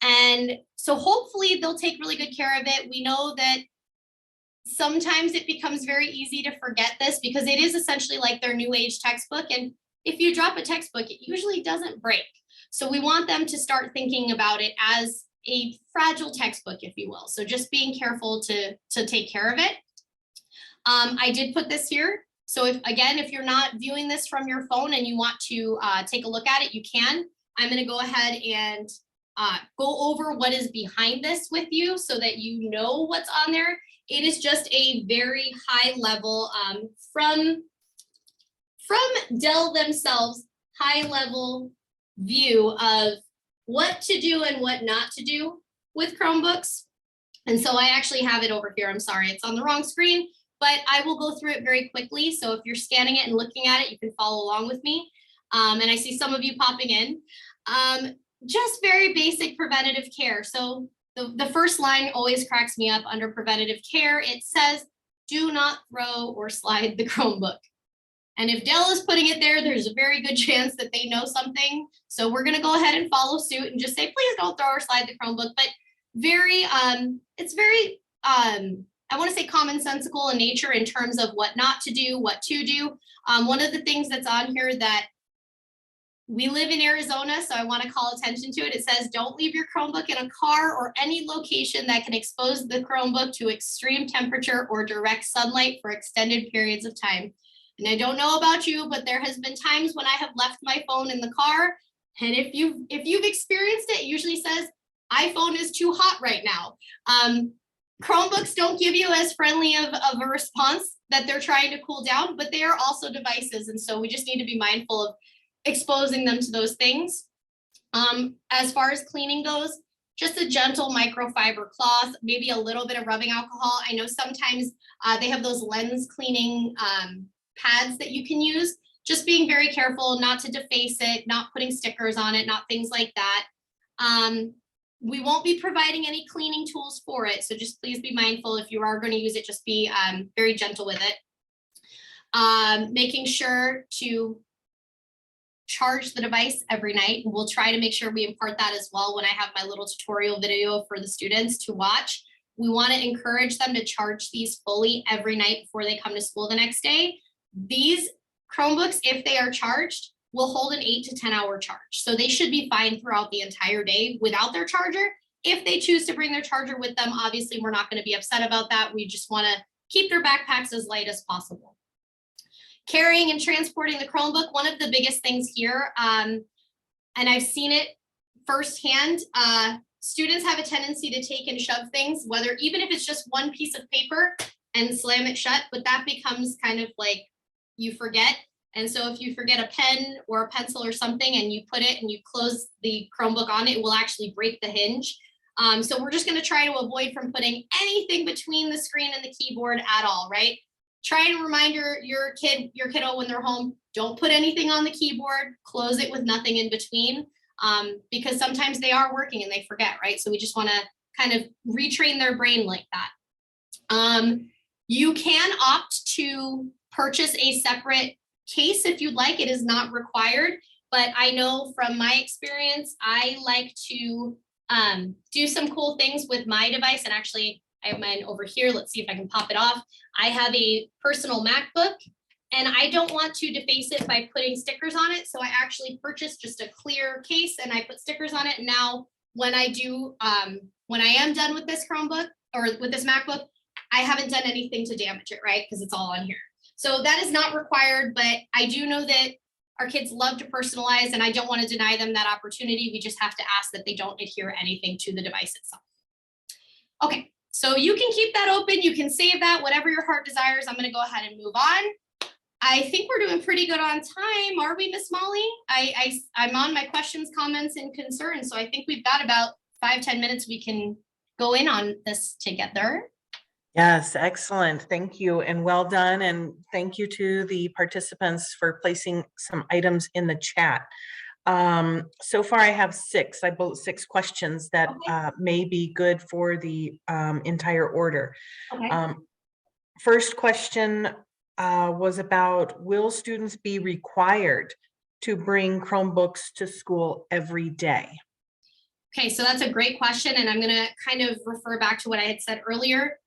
And so hopefully they'll take really good care of it. We know that sometimes it becomes very easy to forget this because it is essentially like their new age textbook. And if you drop a textbook, it usually doesn't break. So we want them to start thinking about it as a fragile textbook, if you will. So just being careful to take care of it. I did put this here. So if you're not viewing this from your phone and you want to take a look at it, you can. I'm going to go ahead and go over what is behind this with you so that you know what's on there. It is just a very high level from Dell themselves, high level view of what to do and what not to do with Chromebooks. And so I actually have it over here. I'm sorry, it's on the wrong screen, but I will go through it very quickly. So if you're scanning it and looking at it, you can follow along with me. And I see some of you popping in. Just very basic preventative care. So the first line always cracks me up under preventative care. It says, do not throw or slide the Chromebook. And if Dell is putting it there, there's a very good chance that they know something. So we're going to go ahead and follow suit and just say, please don't throw or slide the Chromebook. But it's very, I want to say commonsensical in nature in terms of what not to do, what to do. One of the things that's on here that we live in Arizona, so I want to call attention to it. It says, don't leave your Chromebook in a car or any location that can expose the Chromebook to extreme temperature or direct sunlight for extended periods of time. And I don't know about you, but there has been times when I have left my phone in the car. And if you've experienced it, it usually says, iPhone is too hot right now. Chromebooks don't give you as friendly of a response that they're trying to cool down, but they are also devices. And so we just need to be mindful of exposing them to those things. As far as cleaning goes, just a gentle microfiber cloth, maybe a little bit of rubbing alcohol. I know sometimes they have those lens cleaning pads that you can use. Just being very careful not to deface it, not putting stickers on it, not things like that. We won't be providing any cleaning tools for it. So just please be mindful if you are going to use it, just be very gentle with it. Making sure to charge the device every night. We'll try to make sure we impart that as well when I have my little tutorial video for the students to watch. We want to encourage them to charge these fully every night before they come to school the next day. These Chromebooks, if they are charged, will hold an 8 to 10 hour charge. So they should be fine throughout the entire day without their charger. If they choose to bring their charger with them, obviously we're not going to be upset about that. We just want to keep their backpacks as light as possible. Carrying and transporting the Chromebook, one of the biggest things here, and I've seen it firsthand, students have a tendency to take and shove things, even if it's just one piece of paper and slam it shut, but that becomes kind of like you forget. And so if you forget a pen or a pencil or something and you put it and you close the Chromebook on it, it will actually break the hinge. So we're just going to try to avoid from putting anything between the screen and the keyboard at all, right? Try to remind your kiddo when they're home, don't put anything on the keyboard, close it with nothing in between, because sometimes they are working and they forget, right? So we just want to kind of retrain their brain like that. You can opt to purchase a separate case if you'd like. It is not required, but I know from my experience, I like to do some cool things with my device. And actually, I have mine over here. Let's see if I can pop it off. I have a personal MacBook and I don't want to deface it by putting stickers on it. So I actually purchased just a clear case and I put stickers on it. And now when I am done with this Chromebook or with this MacBook, I haven't done anything to damage it, right? Because it's all on here. So that is not required, but I do know that our kids love to personalize and I don't want to deny them that opportunity. We just have to ask that they don't adhere anything to the device itself. Okay, so you can keep that open. You can save that, whatever your heart desires. I'm going to go ahead and move on. I think we're doing pretty good on time. Are we, Miss Molly? I'm on my questions, comments, and concerns. So I think we've got about 5-10 minutes. We can go in on this together. Yes, excellent. Thank you and well done. And thank you to the participants for placing some items in the chat. So far I have 6 questions that may be good for the entire order. Okay. First question was about, will students be required to bring Chromebooks to school every day? Okay, so that's a great question. And I'm gonna kind of refer back to what I had said earlier.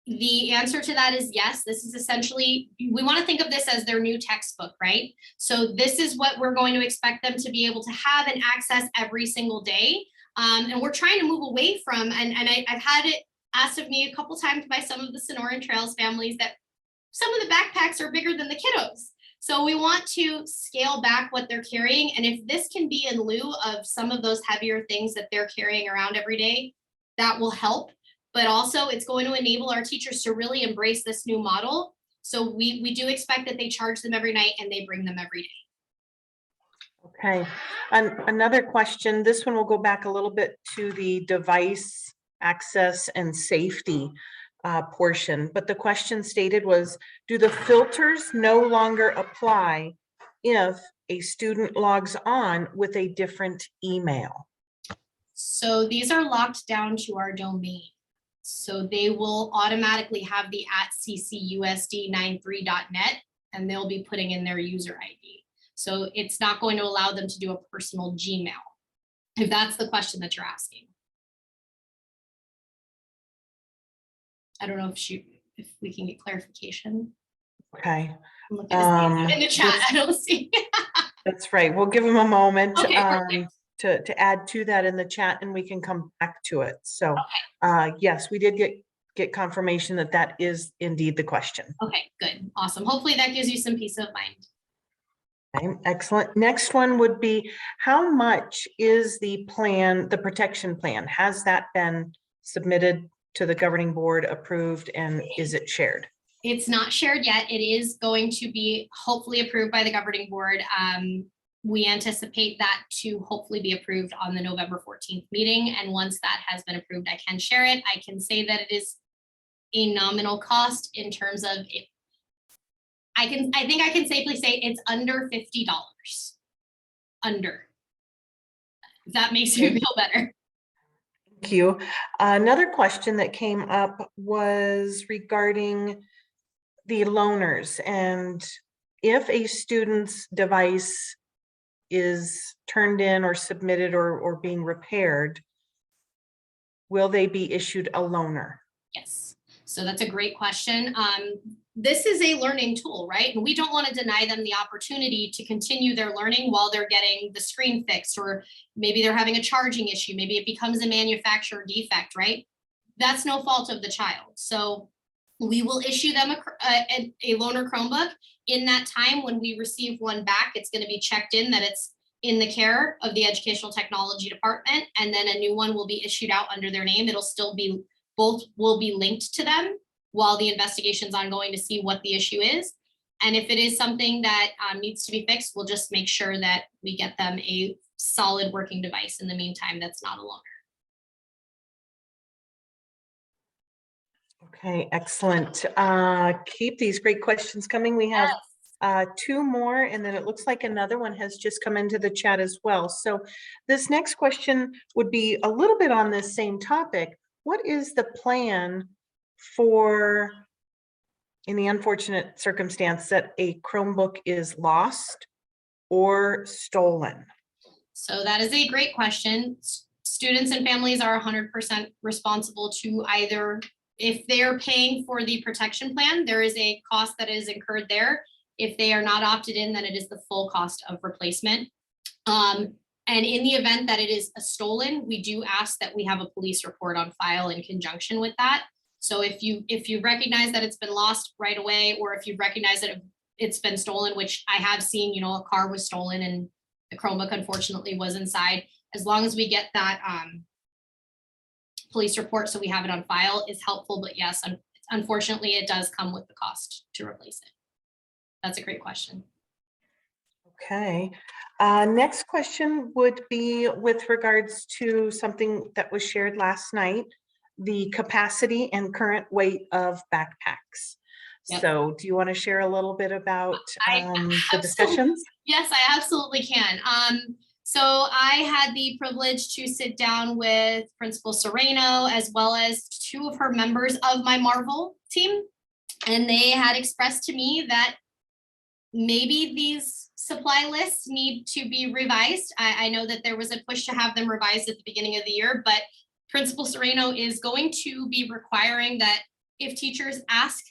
The answer to that is yes. This is essentially, we want to think of this as their new textbook, right? So this is what we're going to expect them to be able to have and access every single day. And we're trying to move away from, and I've had it asked of me a couple times by some of the Sonoran Trails families that some of the backpacks are bigger than the kiddos. So we want to scale back what they're carrying. And if this can be in lieu of some of those heavier things that they're carrying around every day, that will help. But also it's going to enable our teachers to really embrace this new model. So we do expect that they charge them every night and they bring them every day. Okay, another question, this one will go back a little bit to the device access and safety portion, but the question stated was, do the filters no longer apply if a student logs on with a different email? So these are locked down to our domain. So they will automatically have the @CCUSD93.net and they'll be putting in their user ID. So it's not going to allow them to do a personal Gmail, if that's the question that you're asking. I don't know if we can get clarification. Okay. I'm looking in the chat, I don't see. That's right. We'll give them a moment Okay, to add to that in the chat and we can come back to it. So okay. yes, we did get confirmation that that is indeed the question. Okay, good, awesome. Hopefully that gives you some peace of mind. Okay, excellent. Next one would be, how much is the plan, the protection plan? Has that been submitted to the governing board, approved, and is it shared? It's not shared yet. It is going to be hopefully approved by the governing board. We anticipate that to hopefully be approved on the November 14th meeting. And once that has been approved, I can share it. I can say that it is a nominal cost in terms of it. I think I can safely say it's under $50. Under. If that makes you feel better. Thank you. Another question that came up was regarding the loaners, and if a student's device is turned in or submitted or being repaired, will they be issued a loaner? Yes, so that's a great question. This is a learning tool, right? And we don't want to deny them the opportunity to continue their learning while they're getting the screen fixed, or maybe they're having a charging issue. Maybe it becomes a manufacturer defect, right? That's no fault of the child. So we will issue them a loaner Chromebook. In that time, when we receive one back, it's going to be checked in that it's in the care of the educational technology department, and then a new one will be issued out under their name. It'll still be, both will be linked to them while the investigation's ongoing to see what the issue is. And if it is something that needs to be fixed, we'll just make sure that we get them a solid working device in the meantime that's not a loaner. Okay, excellent. Keep these great questions coming. We have two more, and then it looks like another one has just come into the chat as well. So this next question would be a little bit on this same topic. What is the plan for, in the unfortunate circumstance that a Chromebook is lost or stolen? So that is a great question. Students and families are 100% responsible to either, if they're paying for the protection plan, there is a cost that is incurred there. If they are not opted in, then it is the full cost of replacement. And in the event that it is a stolen, we do ask that we have a police report on file in conjunction with that. So if you recognize that it's been lost right away, or if you recognize that it's been stolen, which I have seen, a car was stolen and the Chromebook unfortunately was inside, as long as we get that police report so we have it on file is helpful. But yes, unfortunately, it does come with the cost to replace it. That's a great question. Okay. Next question would be with regards to something that was shared last night, the capacity and current weight of backpacks. Yep. So do you want to share a little bit about the discussions? Yes, I absolutely can. So I had the privilege to sit down with Principal Sereno as well as two of her members of my Marvel team. And they had expressed to me that maybe these supply lists need to be revised. I know that there was a push to have them revised at the beginning of the year, but Principal Sereno is going to be requiring that if teachers ask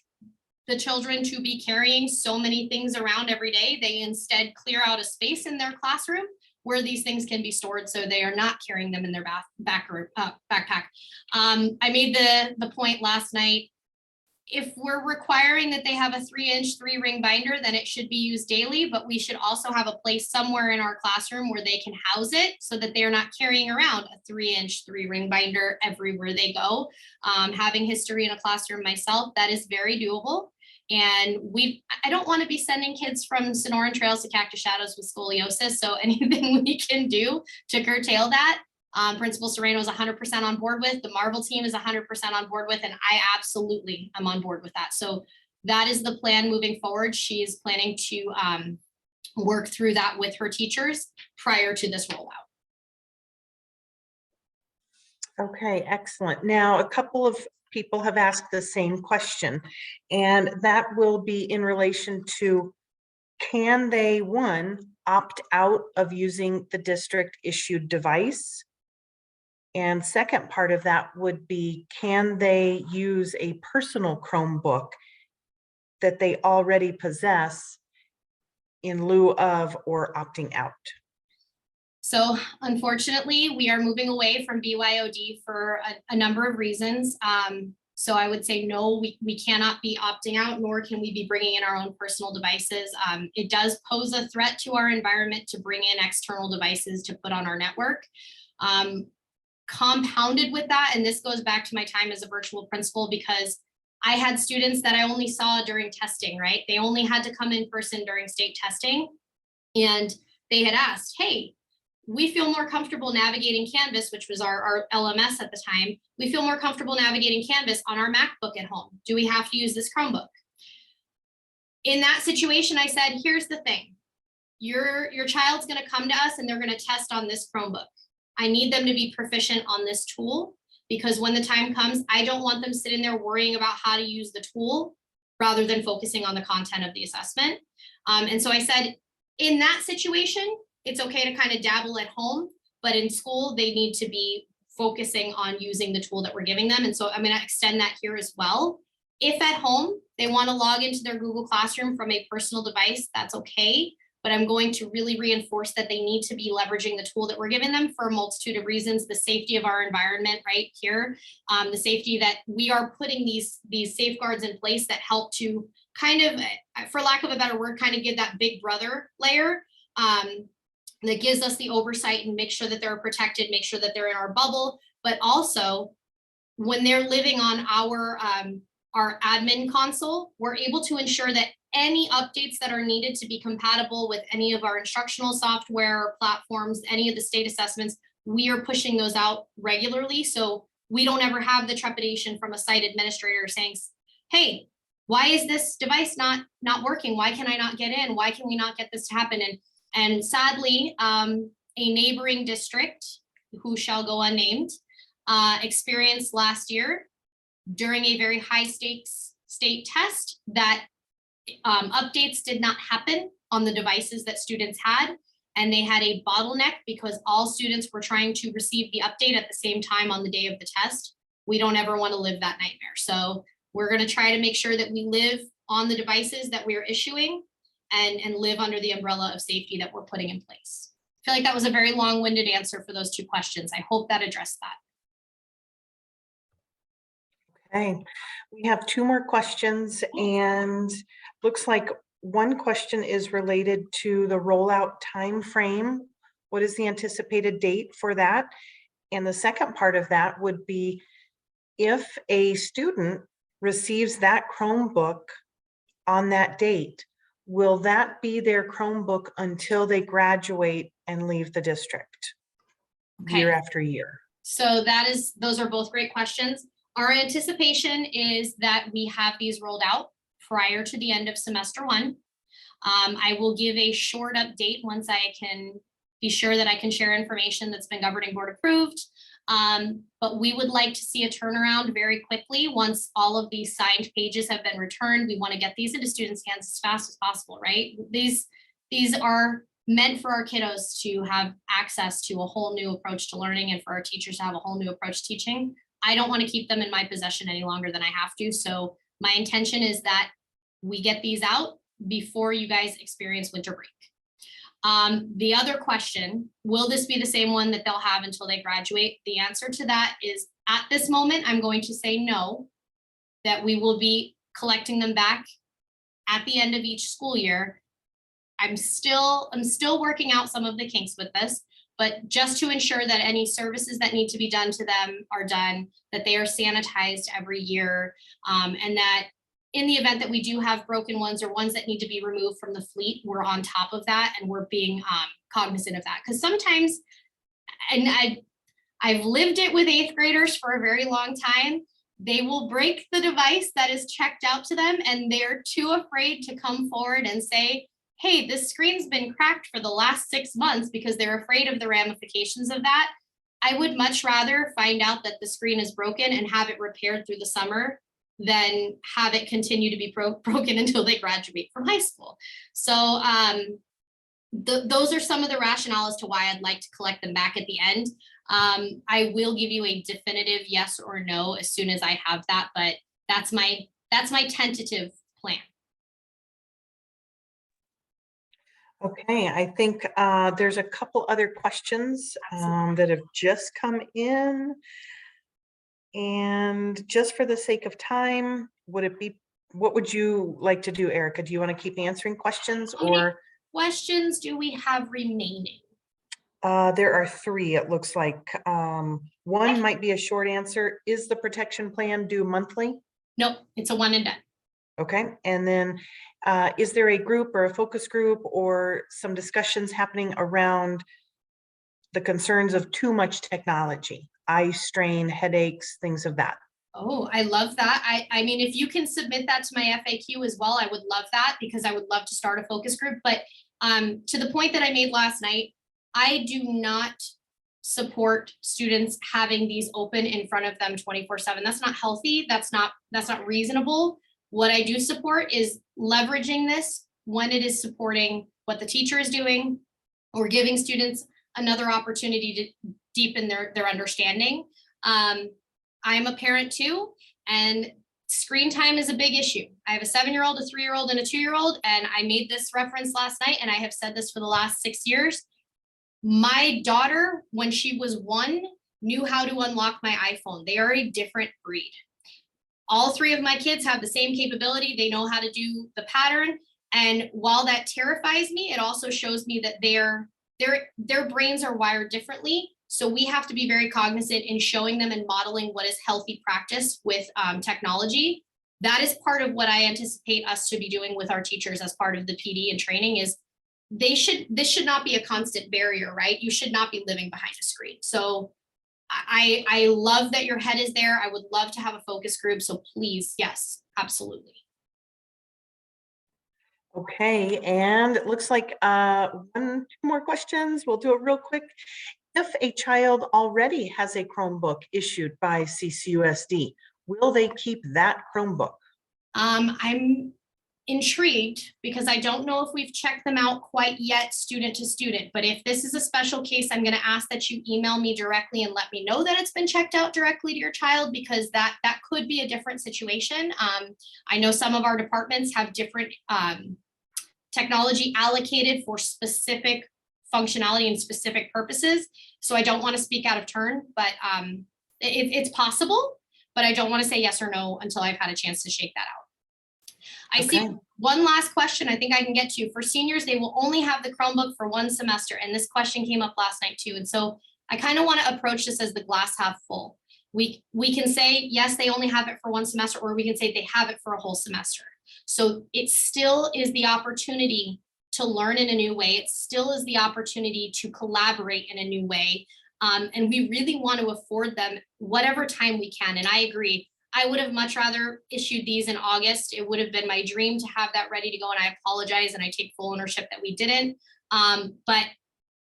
the children to be carrying so many things around every day, they instead clear out a space in their classroom where these things can be stored so they are not carrying them in their backpack. I made the point last night if we're requiring that they have a 3-inch 3-ring binder, then it should be used daily, but we should also have a place somewhere in our classroom where they can house it so that they're not carrying around a 3-inch 3-ring binder everywhere they go. Having history in a classroom myself, that is very doable. And I don't want to be sending kids from Sonoran Trails to Cactus Shadows with scoliosis. So anything we can do to curtail that, Principal Serrano is 100% on board with, the Marvel team is 100% on board with, and I absolutely am on board with that. So that is the plan moving forward. She is planning to work through that with her teachers prior to this rollout. Okay, excellent. Now, a couple of people have asked the same question, and that will be in relation to, can they, one, opt out of using the district issued device? And second part of that would be, can they use a personal Chromebook that they already possess in lieu of or opting out? So unfortunately, we are moving away from BYOD for a number of reasons. So I would say, no, we cannot be opting out, nor can we be bringing in our own personal devices. It does pose a threat to our environment to bring in external devices to put on our network. Compounded with that, and this goes back to my time as a virtual principal, because I had students that I only saw during testing, right? They only had to come in person during state testing. And they had asked, hey, we feel more comfortable navigating Canvas, which was our LMS at the time. We feel more comfortable navigating Canvas on our MacBook at home. Do we have to use this Chromebook? In that situation, I said, here's the thing. Your child's gonna come to us and they're gonna test on this Chromebook. I need them to be proficient on this tool, because when the time comes, I don't want them sitting there worrying about how to use the tool rather than focusing on the content of the assessment. And so I said, in that situation, it's okay to kind of dabble at home, but in school, they need to be focusing on using the tool that we're giving them. And so I'm going to extend that here as well. If at home, they want to log into their Google Classroom from a personal device, that's okay. But I'm going to really reinforce that they need to be leveraging the tool that we're giving them for a multitude of reasons. The safety of our environment right here, the safety that we are putting these safeguards in place that help to kind of, for lack of a better word, kind of give that big brother layer that gives us the oversight and make sure that they're protected, make sure that they're in our bubble, but also when they're living on our admin console, we're able to ensure that any updates that are needed to be compatible with any of our instructional software platforms, any of the state assessments, we are pushing those out regularly. So we don't ever have the trepidation from a site administrator saying, hey, why is this device not working? Why can I not get in? Why can we not get this to happen? And sadly, a neighboring district, who shall go unnamed, experienced last year during a very high stakes state test that updates did not happen on the devices that students had. And they had a bottleneck because all students were trying to receive the update at the same time on the day of the test. We don't ever want to live that nightmare. So we're going to try to make sure that we live on the devices that we're issuing and live under the umbrella of safety that we're putting in place. I feel like that was a very long-winded answer for those two questions. I hope that addressed that. Okay, we have two more questions, and looks like one question is related to the rollout time frame. What is the anticipated date for that? And the second part of that would be, if a student receives that Chromebook on that date, will that be their Chromebook until they graduate and leave the district year after year? So those are both great questions. Our anticipation is that we have these rolled out prior to the end of semester 1. I will give a short update once I can be sure that I can share information that's been governing board approved. But we would like to see a turnaround very quickly once all of these signed pages have been returned. We want to get these into students' hands as fast as possible, right? These are meant for our kiddos to have access to a whole new approach to learning and for our teachers to have a whole new approach to teaching. I don't want to keep them in my possession any longer than I have to. So my intention is that we get these out before you guys experience winter break. The other question, will this be the same one that they'll have until they graduate? The answer to that is, at this moment, I'm going to say no. that we will be collecting them back at the end of each school year. I'm still working out some of the kinks with this, but just to ensure that any services that need to be done to them are done, that they are sanitized every year, and that in the event that we do have broken ones or ones that need to be removed from the fleet, we're on top of that and we're being cognizant of that. Because sometimes, and I've lived it with 8th graders for a very long time, they will break the device that is checked out to them and they're too afraid to come forward and say, hey, this screen's been cracked for the last 6 months, because they're afraid of the ramifications of that. I would much rather find out that the screen is broken and have it repaired through the summer than have it continue to be broken until they graduate from high school. So those are some of the rationale as to why I'd like to collect them back at the end. I will give you a definitive yes or no as soon as I have that, but that's my tentative plan. Okay, I think there's a couple other questions that have just come in. And just for the sake of time, what would you like to do, Erica? Do you want to keep answering questions, How many or? questions do we have remaining? There are 3, it looks like. One might be a short answer. Is the protection plan due monthly? Nope, it's a one and done. Okay, and then is there a group or a focus group or some discussions happening around the concerns of too much technology, eye strain, headaches, things of that? Oh, I love that. I mean, if you can submit that to my FAQ as well, I would love that, because I would love to start a focus group. But to the point that I made last night, I do not support students having these open in front of them 24/7. That's not healthy. That's not reasonable. What I do support is leveraging this when it is supporting what the teacher is doing or giving students another opportunity to deepen their understanding. I'm a parent too, and screen time is a big issue. I have a 7-year-old, a 3-year-old, and a 2-year-old, and I made this reference last night, and I have said this for the last 6 years. My daughter, when she was 1, knew how to unlock my iPhone. They are a different breed. All 3 of my kids have the same capability. They know how to do the pattern. And while that terrifies me, it also shows me that their brains are wired differently. So we have to be very cognizant in showing them and modeling what is healthy practice with technology. That is part of what I anticipate us to be doing with our teachers as part of the PD and training. Is this should not be a constant barrier, right? You should not be living behind a screen. So I love that your head is there. I would love to have a focus group. So please, yes, absolutely. Okay, and it looks like 2 more questions. We'll do it real quick. If a child already has a Chromebook issued by CCUSD, will they keep that Chromebook? I'm intrigued because I don't know if we've checked them out quite yet, student to student. But if this is a special case, I'm going to ask that you email me directly and let me know that it's been checked out directly to your child, because that could be a different situation. I know some of our departments have different technology allocated for specific functionality and specific purposes. So I don't want to speak out of turn, but it's possible, but I don't want to say yes or no until I've had a chance to shake that out. I see one last question I think I can get to. For seniors, they will only have the Chromebook for 1 semester. And this question came up last night too. And so I kind of want to approach this as the glass half full. We can say, yes, they only have it for 1 semester, or we can say they have it for a whole semester. So it still is the opportunity to learn in a new way. It still is the opportunity to collaborate in a new way. And we really want to afford them whatever time we can. And I agree. I would have much rather issued these in August. It would have been my dream to have that ready to go. And I apologize and I take full ownership that we didn't. But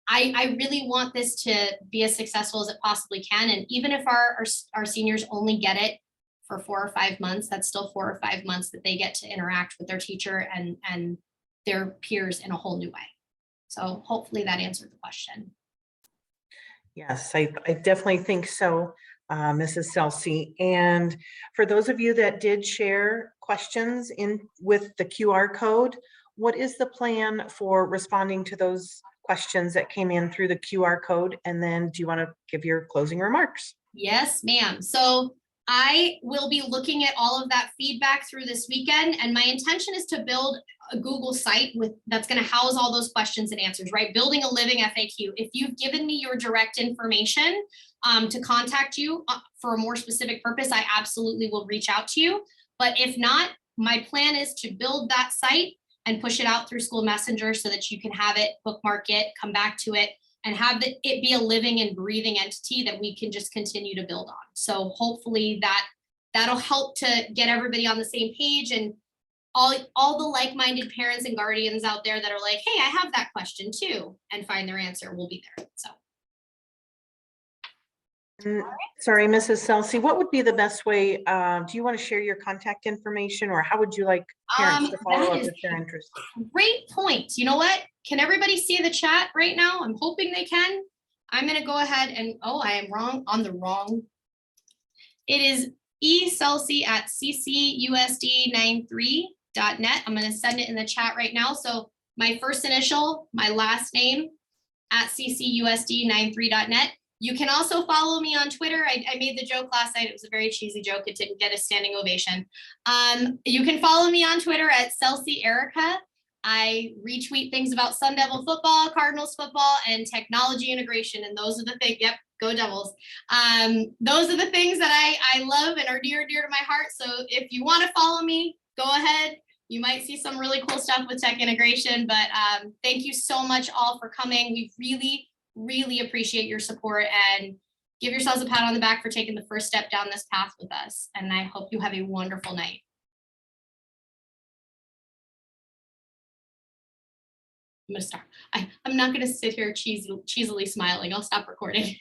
I really want this to be as successful as it possibly can. And even if our seniors only get it for 4 or 5 months, that's still 4 or 5 months that they get to interact with their teacher and their peers in a whole new way. So hopefully that answered the question. Yes, I definitely think so, Mrs. Selsey. And for those of you that did share questions with the QR code, what is the plan for responding to those questions that came in through the QR code? And then do you want to give your closing remarks? Yes, ma'am. So I will be looking at all of that feedback through this weekend, and my intention is to build a Google site that's going to house all those questions and answers, right? Building a living FAQ. If you've given me your direct information to contact you for a more specific purpose, I absolutely will reach out to you. But if not, my plan is to build that site and push it out through School Messenger so that you can have it, bookmark it, come back to it, and have it be a living and breathing entity that we can just continue to build on. So hopefully that'll help to get everybody on the same page, and all the like-minded parents and guardians out there that are like, hey, I have that question too, and find their answer will be there. So. Sorry, Mrs. Celsi, what would be the best way? Do you want to share your contact information, or how would you like parents to follow up if they're interested? Great point. You know what? Can everybody see the chat right now? I'm hoping they can. I'm going to go ahead and, oh, I am wrong on the wrong. It is ecelsi@CCUSD93.net. I'm going to send it in the chat right now. So my first initial, my last name @CCUSD93.net. You can also follow me on Twitter. I made the joke last night. It was a very cheesy joke. It didn't get a standing ovation. You can follow me on Twitter @CelsieErica. I retweet things about Sun Devil football, Cardinals football, and technology integration. And those are the things, yep, go Devils. Those are the things that I love and are dear to my heart. So if you want to follow me, go ahead. You might see some really cool stuff with tech integration, but thank you so much all for coming. We really appreciate your support, and give yourselves a pat on the back for taking the first step down this path with us. And I hope you have a wonderful night. I'm gonna start. I'm not gonna sit here cheesily smiling. I'll stop recording.